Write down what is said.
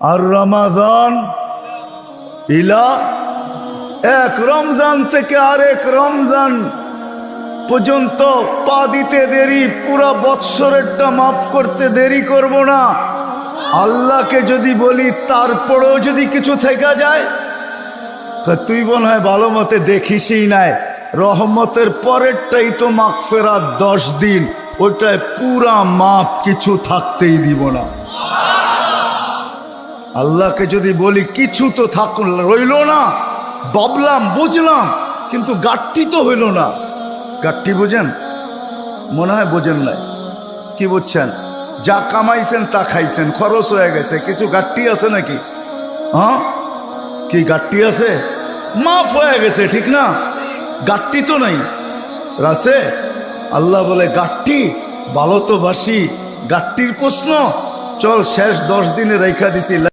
আর রমাদান ইলা এক রমজান থেকে আরেক রমজান পর্যন্ত পা দিতে দেরি, পুরা বৎসরেরটা মাফ করতে দেরি করব না। আল্লাহকে যদি বলি তারপরেও যদি কিছু থেকে যায়, তুই মনে হয় ভালো মতে দেখিসই নাই, রহমতের পরেরটাই তো মাগফিরাত 10 দিন, ওইটায় পুরা মাপ, কিছু থাকতেই দিব না। আল্লাহকে যদি বলি কিছু তো রইল না, ভাবলাম বুঝলাম, কিন্তু গাঠটি তো হইল না। গাঠটি বোঝেন? মনে হয় বোঝেন নাই। কি বুঝছেন? যা কামাইছেন তা খাইছেন, খরচ হয়ে গেছে, কিছু গাঠটি আছে নাকি? হ্যাঁ, কি গাঠটি আছে? মাফ হয়ে গেছে, ঠিক না? গাঠটি তো নাই, রাসে। আল্লাহ বলে গাঠটি ভালো তো বাসি, গাঠটির প্রশ্ন চল শেষ 10 দিনে রেখা দিছি।